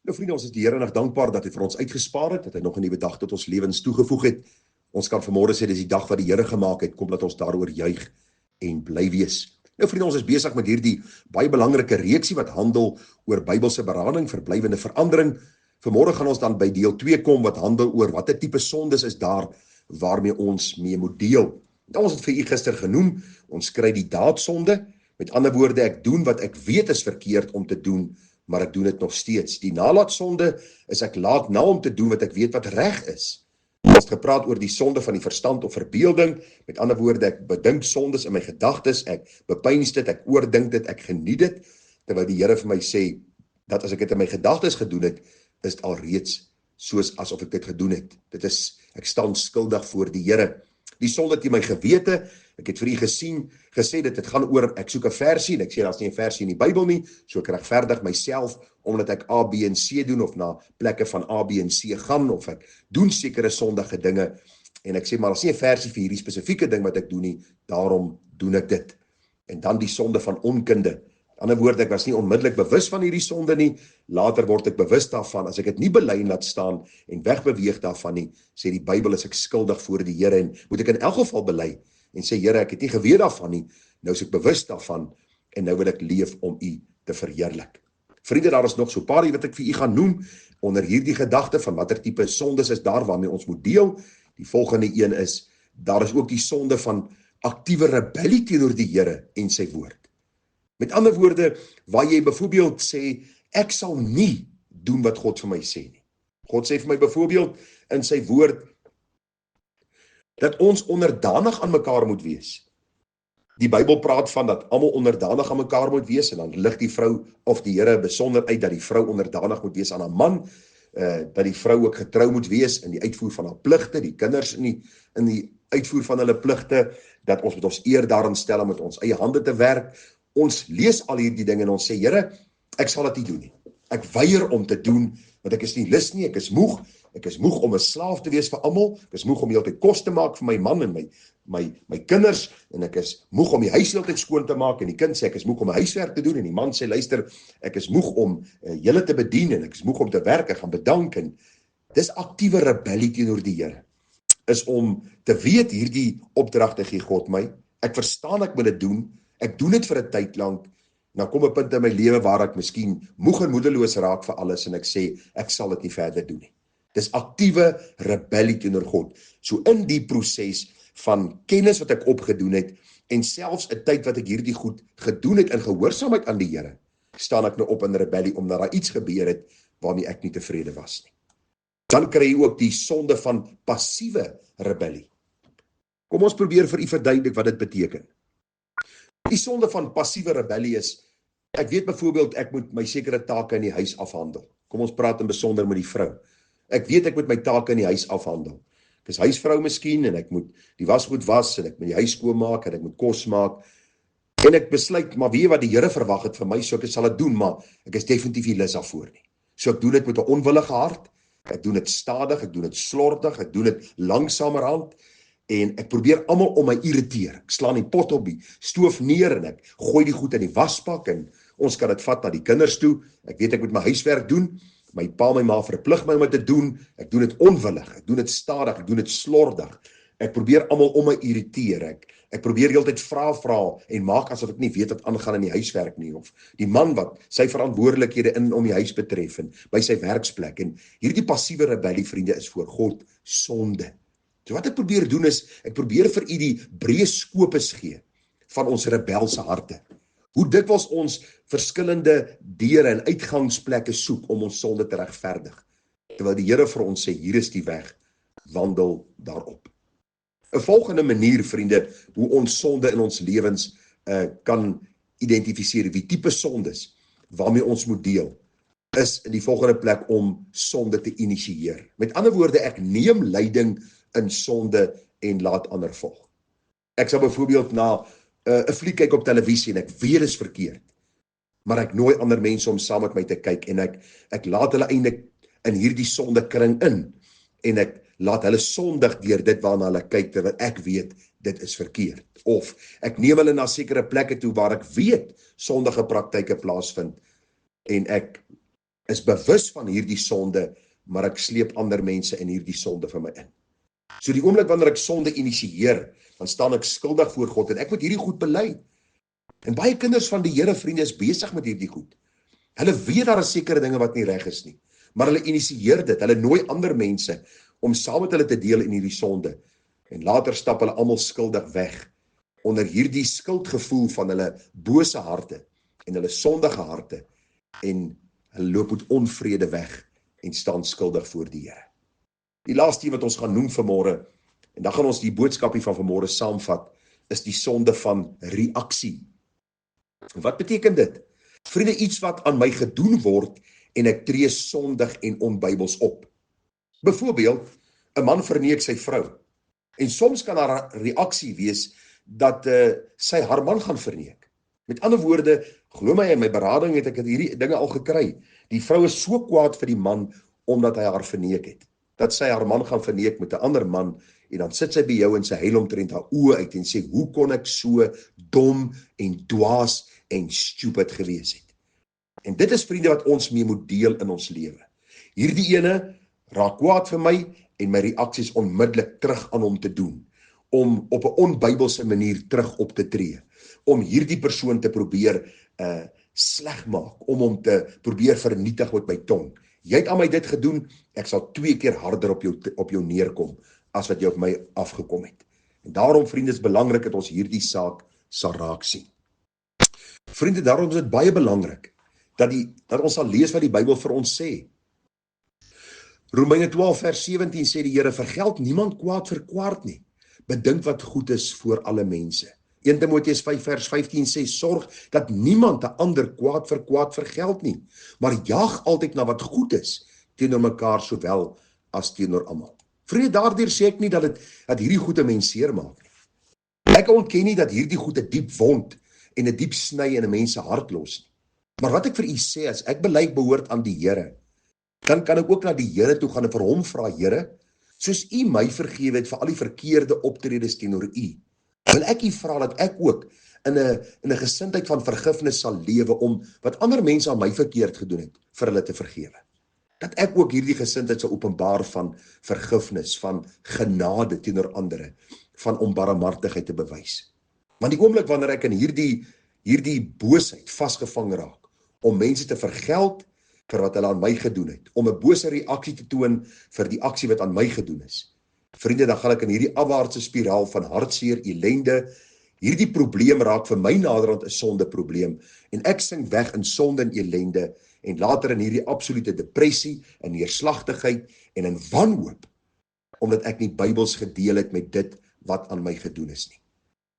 Nou vriende, ons is die Here nog dankbaar dat hy vir ons uitgespaar het, dat hy nog 'n nuwe dag tot ons lewens toegevoeg het. Ons kan vanmôre sê dis die dag wat die Here gemaak het, kom laat ons daaroor juig en bly wees. Nou vriende, ons is besig met hierdie baie belangrike reeksie wat handel oor Bybelse berading vir blywende verandering. Vanmôre gaan ons dan by deel 2 kom wat handel oor watter tipe sondes is daar waarmee ons mee moet deel. Nou, ons het vir u gister genoem, ons kry die daadsonde. Met ander woorde, ek doen wat ek weet is verkeerd om te doen, maar ek doen dit nog steeds. Die nalaatsonde is ek laat na om te doen wat ek weet wat reg is. Ons het gepraat oor die sonde van die verstand of verbeelding. Met ander woorde, ek bedink sondes in my gedagtes, ek bepeins dit, ek oordink dit, ek geniet dit, terwyl die Here vir my sê, dat as ek dit in my gedagtes gedoen het, is dit alreeds soos asof ek dit gedoen het. Ek staan skuldig voor die Here. Die sonde teen my gewete, ek het vir u gesê dit gaan oor, ek soek 'n versie, en ek sê daar's nie 'n versie in die Bybel nie, so ek regverdig myself, omdat ek A, B en C doen, of na plekke van A, B en C gaan, of ek doen sekere sondige dinge, en ek sê, maar daar's nie 'n versie vir hierdie spesifieke ding wat ek doen nie, daarom doen ek dit. En dan die sonde van onkunde. Aan die ander woorde, ek was nie onmiddellik bewus van hierdie sonde nie, later word ek bewus daarvan, as ek dit nie bely en laat staan, en wegbeweeg daarvan nie, sê die Bybel is ek skuldig voor die Here, en moet ek in elk geval bely, en sê, Here, ek het nie geweet daarvan nie, nou is ek bewus daarvan, en nou wil ek leef om u te verheerlik. Vriende, daar is nog so 'n paar wat ek vir u gaan noem, onder hierdie gedagte van watter tipe sondes is daar waarmee ons moet deel. Die volgende een is, daar is ook die sonde van aktiewe rebellie teenoor die Here en sy woord. Met ander woorde, waar jy byvoorbeeld sê, ek sal nie doen wat God vir my sê nie. God sê vir my byvoorbeeld in sy woord, dat ons onderdanig aan mekaar moet wees. Die Bybel praat van dat almal onderdanig aan mekaar moet wees, en dan lig die vrou of die Here besonder uit dat die vrou onderdanig moet wees aan haar man, dat die vrou ook getrou moet wees in die uitvoer van haar pligte, die kinders in die uitvoer van hulle pligte, dat ons met ons eer daarin stel om met ons eie hande te werk. Ons lees al hierdie dinge en ons sê, Here, ek sal dit nie doen nie. Ek weier om te doen, want ek is nie lus nie, ek is moeg om 'n slaaf te wees vir almal, ek is moeg om heeltyd kos te maak vir my man en my kinders, en ek is moeg om die huis heeltyd skoon te maak, en die kind sê, ek is moeg om my huiswerk te doen, en die man sê, luister, ek is moeg om julle te bedien, en ek is moeg om te werk, ek gaan bedank, en dis aktiewe rebellie teenoor die Here, is om te weet, hierdie opdragte gee God my, ek verstaan ek moet dit doen, ek doen dit vir 'n tyd lank, nou kom 'n punt in my lewe waar ek miskien moeg en moedeloos raak vir alles, en ek sê, ek sal dit nie verder doen nie. Dis aktiewe rebellie teenoor God. So in die proses van kennis wat ek opgedoen het, en selfs 'n tyd wat ek hierdie goed gedoen het in gehoorsaamheid aan die Here, staan ek nou op in rebellie, omdat daar iets gebeur het, waarmee ek nie tevrede was nie. Dan kry jy ook die sonde van passiewe rebellie. Kom ons probeer vir u verduidelik wat dit beteken. Die sonde van passiewe rebellie is, ek weet byvoorbeeld, ek moet my sekere take in die huis afhandel. Kom ons praat in besonder met die vrou. Ek weet ek moet my take in die huis afhandel. Ek is huisvrou miskien, en ek moet die wasgoed was, en ek moet die huis skoonmaak, en ek moet kos maak, en ek besluit, maar weet wat die Here verwag het vir my, so ek sal dit doen, maar ek is definitief nie lus daarvoor nie. So ek doen dit met 'n onwillige hart, ek doen dit stadig, ek doen dit slordig, ek doen dit langsamerhand, en ek probeer almal om my irriteer. Ek slaan die pot op die stoof neer, en ek gooi die goed in die wasbak, en ons kan dit vat na die kinders toe. Ek weet ek moet my huiswerk doen, my pa en my ma verplig my om dit te doen, ek doen dit onwillig, ek doen dit stadig, ek doen dit slordig, ek probeer almal om my irriteer, ek probeer heeltyd vra en maak asof ek nie weet wat aangaan in die huiswerk nie, of die man wat sy verantwoordelikhede om die huis betref, en by sy werksplek, en hierdie passiewe rebellie, vriende, is voor God sonde. So wat ek probeer doen is, ek probeer vir u die breë skopes gee van ons rebelse harte. Hoe dikwels ons verskillende deure en uitgangsplekke soek om ons sonde te regverdig, terwyl die Here vir ons sê, hier is die weg, wandel daarop. 'n volgende manier, vriende, hoe ons sonde in ons lewens kan identifiseer, wie tipe sondes waarmee ons moet deel, is in die volgende plek om sonde te initieer. Met ander woorde, ek neem leiding in sonde en laat ander volg. Ek sal byvoorbeeld na 'n fliek kyk op televisie, en ek weet is verkeerd, maar ek nooi ander mense om saam met my te kyk, en ek laat hulle eintlik in hierdie sondekring in, en ek laat hulle sondig deur dit waarna hulle kyk, terwyl ek weet, dit is verkeerd. Of ek neem hulle na sekere plekke toe waar ek weet sondige praktyke plaasvind, en ek is bewus van hierdie sonde, maar ek sleep ander mense in hierdie sonde vir my in. So die oomblik wanneer ek sonde initieer, dan staan ek skuldig voor God en ek moet hierdie goed bely. En baie kinders van die Here, vriende, is besig met hierdie goed. Hulle weet daar is sekere dinge wat nie reg is nie, maar hulle initieer dit, hulle nooi ander mense om saam met hulle te deel in hierdie sonde. En later stap hulle almal skuldig weg onder hierdie skuldgevoel van hulle bose harte en hulle sondige harte, en hulle loop met onvrede weg en staan skuldig voor die Here. Die laaste een wat ons gaan noem vanmôre, en dan gaan ons die boodskapie van vanmôre saamvat, is die sonde van reaksie. Wat beteken dit? Vriende, iets wat aan my gedoen word en ek tree sondig en onbybels op. Byvoorbeeld, 'n man verneek sy vrou. En soms kan haar reaksie wees dat sy haar man gaan verneek. Met ander woorde, glo my, in my berading het ek hierdie dinge al gekry. Die vrou is so kwaad vir die man omdat hy haar verneek het. Dat sy haar man gaan verneek met 'n ander man, en dan sit sy by jou en sy huil omtrent haar oë uit en sê, hoe kon ek so dom en dwaas en stupid gewees het? En dit is, vriende, wat ons mee moet deel in ons lewe. Hierdie ene raak kwaad vir my en my reaksie is onmiddellik terug aan hom te doen, om op 'n onbybelse manier terug op te tree, om hierdie persoon te probeer sleg maak, om hom te probeer vernietig met my tong. Jy het aan my dit gedoen, ek sal 2 keer harder op jou neerkom, as wat jy op my afgekom het. En daarom, vriende, is belangrik dat ons hierdie saak sal raak sien. Vriende, daarom is dit baie belangrik, dat ons sal lees wat die Bybel vir ons sê. Romeine 12 vers 17 sê die Here, vergeld niemand kwaad vir kwaad nie. Bedink wat goed is voor alle mense. 1 Timoteus 5 vers 15 sê, sorg dat niemand 'n ander kwaad vir kwaad vergeld nie, maar jaag altyd na wat goed is, teenoor mekaar sowel as teenoor almal. Vriende, daardeur sê ek nie dat hierdie goed 'n mens seermaak nie. Ek ontken nie dat hierdie goed 'n diep wond en 'n diep sny in 'n mens se hart los nie. Maar wat ek vir u sê, as ek bely ek behoort aan die Here, dan kan ek ook na die Here toe gaan en vir hom vra, Here, soos u my vergewe het vir al die verkeerde optredes teenoor u, wil ek u vra dat ek ook in 'n gesindheid van vergifnis sal lewe om wat ander mense aan my verkeerd gedoen het, vir hulle te vergewe. Dat ek ook hierdie gesindheid sal openbaar van vergifnis, van genade teenoor ander, van om barmhartigheid te bewys. Want die oomblik wanneer ek in hierdie boosheid vasgevang raak, om mense te vergeld vir wat hulle aan my gedoen het, om 'n bose reaksie te toon vir die aksie wat aan my gedoen is. Vriende, dan gaan ek in hierdie afwaartse spiraal van hartseer, ellende, hierdie probleem raak vir my naderhand 'n sondeprobleem, en ek sink weg in sonde en ellende, en later in hierdie absolute depressie, en neerslagtigheid, en in wanhoop, omdat ek nie Bybels gedeel het met dit wat aan my gedoen is nie.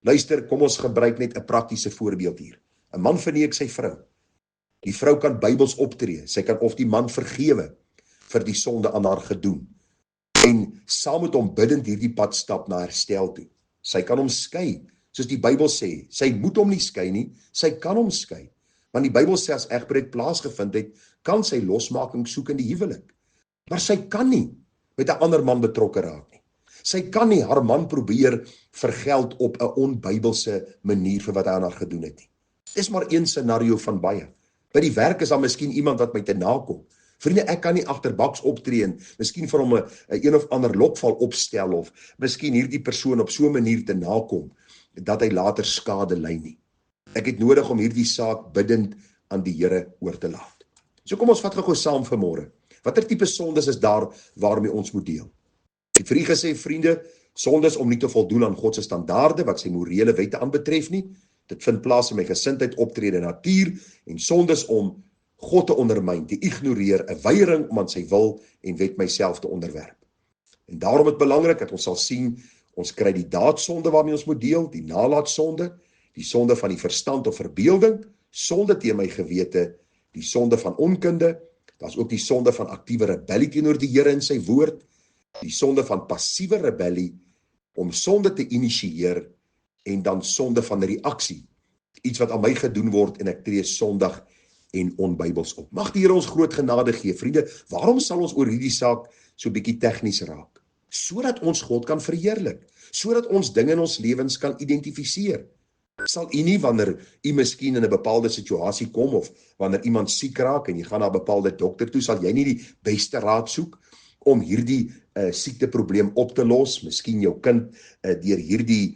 Luister, kom ons gebruik net 'n praktiese voorbeeld hier. 'n Man verneek sy vrou. Die vrou kan Bybels optree, sy kan of die man vergewe vir die sonde aan haar gedoen, en saam met hom bidend hierdie pad stap na herstel toe. Sy kan hom skei, soos die Bybel sê, sy moet hom nie skei nie, sy kan hom skei, want die Bybel sê as egbreek plaasgevind het, kan sy losmaking soek in die huwelik. Maar sy kan nie met 'n ander man betrokke raak nie. Sy kan nie haar man probeer vergeld op 'n onbybelse manier vir wat hy aan haar gedoen het nie. Dis maar een scenario van baie. By die werk is daar miskien iemand wat my te nakom. Vriende, ek kan nie agterbaks optree en miskien vir hom 'n een of ander lokval opstel, of miskien hierdie persoon op so 'n manier te nakom, dat hy later skade ly nie. Ek het nodig om hierdie saak bidend aan die Here oor te laat. So kom ons vat gou saam vanmôre. Watter tipe sondes is daar waarmee ons moet deel? Ek het vir u gesê, vriende, sondes om nie te voldoen aan God se standaarde wat sy morele wette aanbetref nie. Dit vind plaas in my gesindheid, optrede, natuur, en sondes om God te ondermyn, te ignoreer, 'n weiering om aan sy wil en wet myself te onderwerp. En daarom is dit belangrik dat ons sal sien, ons kry die daadsonde waarmee ons moet deel, die nalaatsonde, die sonde van die verstand of verbeelding, sonde teen my gewete, die sonde van onkunde, daar's ook die sonde van aktiewe rebellie teenoor die Here en sy woord, die sonde van passiewe rebellie, om sonde te initieer, en dan sonde van reaksie, iets wat aan my gedoen word en ek tree sondig en onbybels op. Mag die Here ons groot genade gee, vriende. Waarom sal ons oor hierdie saak so bietjie tegnies raak? Sodat ons God kan verheerlik, sodat ons dinge in ons lewens kan identifiseer. Sal u nie wanneer u miskien in 'n bepaalde situasie kom of wanneer iemand siek raak en jy gaan na 'n bepaalde dokter toe, sal jy nie die beste raad soek om hierdie siekteprobleem op te los, miskien jou kind deur hierdie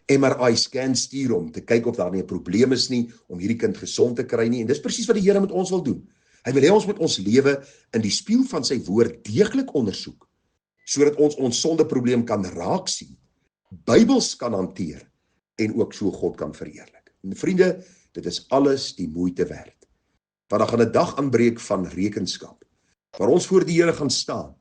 MRI scan stuur om te kyk of daar nie 'n probleem is nie, om hierdie kind gesond te kry nie. En dis presies wat die Here met ons wil doen. Hy wil hê ons moet ons lewe in die spieël van sy woord deeglik ondersoek, sodat ons ons sondeprobleem kan raak sien, Bybels kan hanteer en ook so God kan verheerlik. En vriende, dit is alles die moeite werd. Want dan gaan 'n dag aanbreek van rekenskap, waar ons voor die Here gaan staan.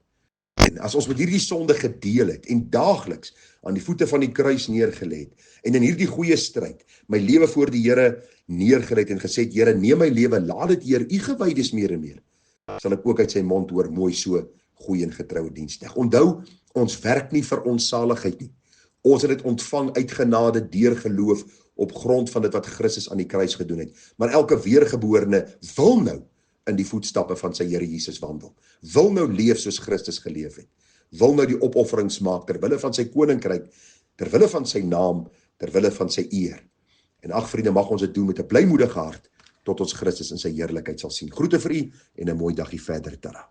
En as ons met hierdie sonde gedeel het en daagliks aan die voete van die kruis neergelê het en in hierdie goeie stryd my lewe voor die Here neergelê het en gesê het, Here, neem my lewe, laat dit Heer u gewy is meer en meer, sal ek ook uit sy mond hoor, mooi so, goeie en getroue diensknegt. Onthou, ons werk nie vir ons saligheid nie. Ons het dit ontvang uit genade deur geloof op grond van dit wat Christus aan die kruis gedoen het. Maar elke weergeborene wil nou in die voetstappe van sy Here Jesus wandel. Wil nou leef soos Christus geleef het. Wil nou die opofferings maak ter wille van sy koninkryk, ter wille van sy naam, ter wille van sy eer. En ag vriende, mag ons dit doen met 'n blymoedige hart tot ons Christus in sy heerlikheid sal sien. Groete vir u en 'n mooi dagie verder. Tada.